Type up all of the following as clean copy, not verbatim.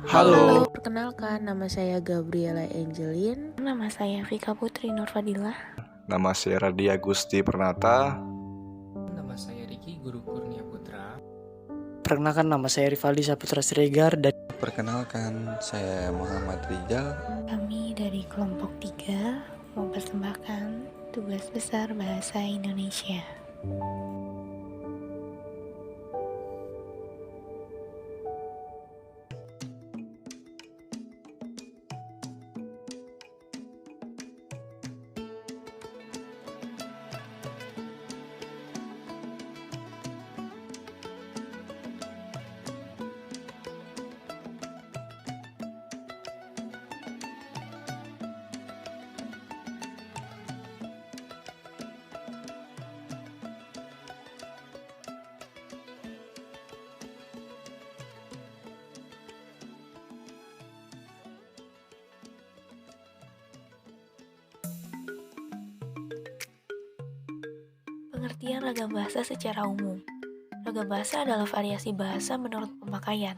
Halo, Halo, perkenalkan nama saya Gabriela Angelin. Nama saya Vika Putri Nurfadilah. nama saya Radia Gusti Pernata. Nama saya Riki, Guru Kurnia Putra. Perkenalkan nama saya Rivaldi Saputra Siregar dan Perkenalkan, saya Muhammad Rijal. Kami dari kelompok 3 mempersembahkan tugas besar bahasa Indonesia. Pengertian ragam bahasa secara umum. Ragam bahasa adalah variasi bahasa menurut pemakaian,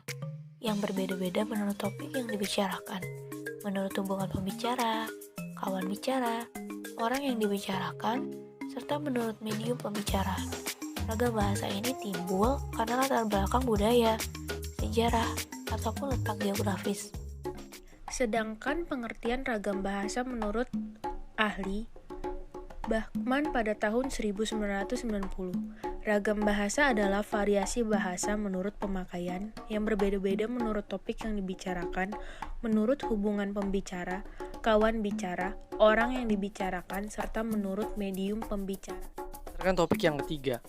yang berbeda-beda menurut topik yang dibicarakan, menurut hubungan pembicara, kawan bicara, orang yang dibicarakan, serta menurut medium pembicara. Ragam bahasa ini timbul karena latar belakang budaya, sejarah, ataupun letak geografis. Sedangkan pengertian ragam bahasa menurut ahli Bachman pada tahun 1990. Ragam bahasa adalah variasi bahasa menurut pemakaian yang berbeda-beda menurut topik yang dibicarakan, menurut hubungan pembicara, kawan bicara, orang yang dibicarakan, serta menurut medium pembicara. berdasarkan topik yang ketiga.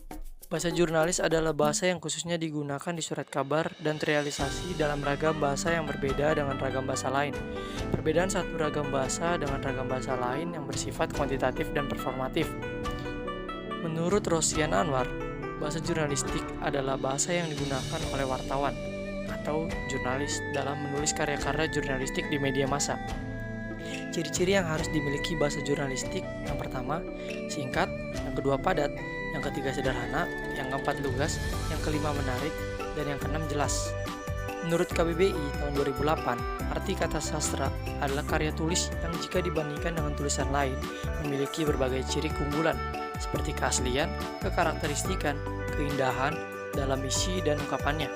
Bahasa jurnalis adalah bahasa yang khususnya digunakan di surat kabar dan terrealisasi dalam ragam bahasa yang berbeda dengan ragam bahasa lain. Perbedaan satu ragam bahasa dengan ragam bahasa lain yang bersifat kuantitatif dan performatif. Menurut Rosian Anwar, bahasa jurnalistik adalah bahasa yang digunakan oleh wartawan atau jurnalis dalam menulis karya-karya jurnalistik di media massa. Ciri-ciri yang harus dimiliki bahasa jurnalistik: yang pertama, singkat; yang kedua, padat; yang ketiga, sederhana; yang keempat, lugas; yang kelima, menarik; dan yang keenam, jelas. Menurut KBBI tahun 2008, arti kata sastra adalah karya tulis yang jika dibandingkan dengan tulisan lain memiliki berbagai ciri keunggulan seperti keaslian, kekarakteristikan, keindahan dalam isi dan ungkapannya.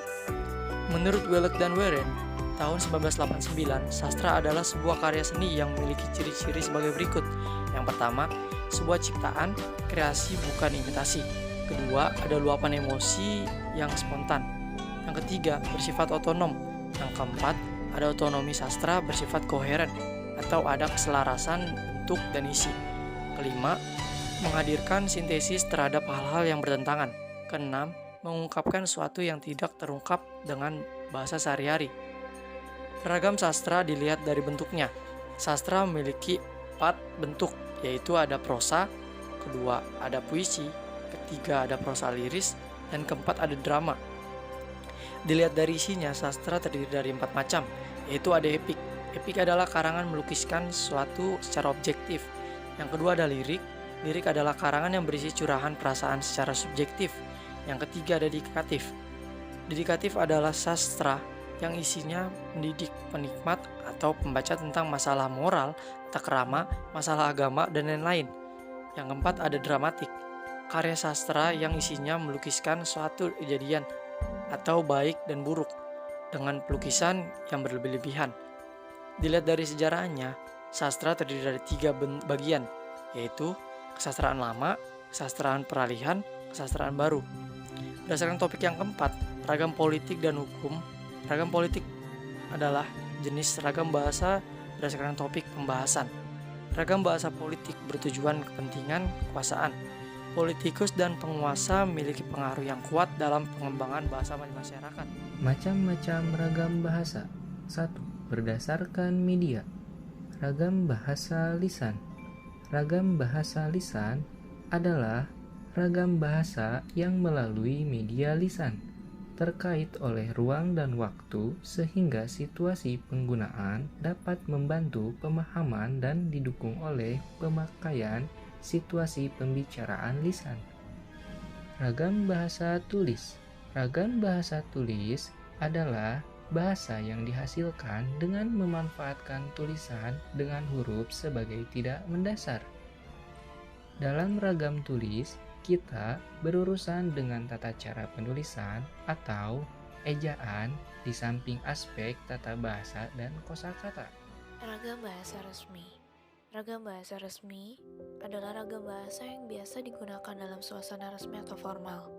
Menurut Welek dan Weren, tahun 1989, sastra adalah sebuah karya seni yang memiliki ciri-ciri sebagai berikut. Yang pertama, sebuah ciptaan, kreasi bukan imitasi. Kedua, ada luapan emosi yang spontan. Yang ketiga, bersifat otonom. Yang keempat, ada otonomi sastra bersifat koheren atau ada keselarasan bentuk dan isi. Kelima, menghadirkan sintesis terhadap hal-hal yang bertentangan. Keenam, mengungkapkan sesuatu yang tidak terungkap dengan bahasa sehari-hari. Ragam sastra dilihat dari bentuknya. Sastra memiliki 4 bentuk, yaitu ada prosa, kedua ada puisi, ketiga ada prosa liris, dan keempat ada drama. Dilihat dari isinya, sastra terdiri dari 4 macam, yaitu ada epik. Epik adalah karangan melukiskan sesuatu secara objektif. Yang kedua ada lirik. Lirik adalah karangan yang berisi curahan perasaan secara subjektif. Yang ketiga ada dedikatif. Dedikatif adalah sastra yang isinya mendidik penikmat atau pembaca tentang masalah moral, takrama, masalah agama, dan lain-lain. Yang keempat ada dramatik. Karya sastra yang isinya melukiskan suatu kejadian atau baik dan buruk dengan pelukisan yang berlebih-lebihan. Dilihat dari sejarahnya, sastra terdiri dari 3 bagian, yaitu kesastraan lama, kesastraan peralihan, kesastraan baru. Berdasarkan topik yang keempat, ragam politik dan hukum. Ragam politik adalah jenis ragam bahasa berdasarkan topik pembahasan. Ragam bahasa politik bertujuan kepentingan kekuasaan. Politikus dan penguasa memiliki pengaruh yang kuat dalam pengembangan bahasa masyarakat. Macam-macam ragam bahasa. 1. Berdasarkan media. Ragam bahasa lisan. Ragam bahasa lisan adalah ragam bahasa yang melalui media lisan, terkait oleh ruang dan waktu sehingga situasi penggunaan dapat membantu pemahaman dan didukung oleh pemakaian situasi pembicaraan lisan. Ragam bahasa tulis. Ragam bahasa tulis adalah bahasa yang dihasilkan dengan memanfaatkan tulisan dengan huruf sebagai tidak mendasar. Dalam ragam tulis, kita berurusan dengan tata cara penulisan atau ejaan di samping aspek tata bahasa dan kosakata. Ragam bahasa resmi. Ragam bahasa resmi adalah ragam bahasa yang biasa digunakan dalam suasana resmi atau formal.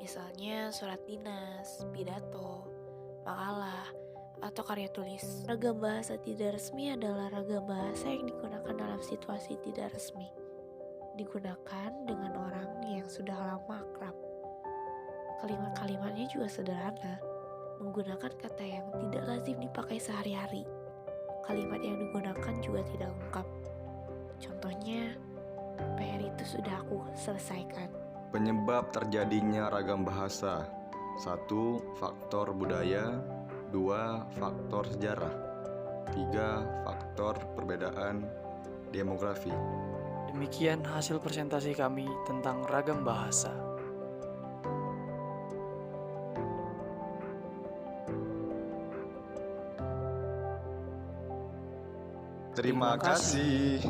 Misalnya surat dinas, pidato, makalah, atau karya tulis. Ragam bahasa tidak resmi adalah ragam bahasa yang digunakan dalam situasi tidak resmi. Digunakan dengan orang yang sudah lama akrab. Kalimat-kalimatnya juga sederhana, menggunakan kata yang tidak lazim dipakai sehari-hari. Kalimat yang digunakan juga tidak lengkap. Contohnya, PR itu sudah aku selesaikan. Penyebab terjadinya ragam bahasa: 1. Faktor budaya. 2. Faktor sejarah. 3. Faktor perbedaan demografi. Demikian hasil presentasi kami tentang ragam bahasa. Terima kasih.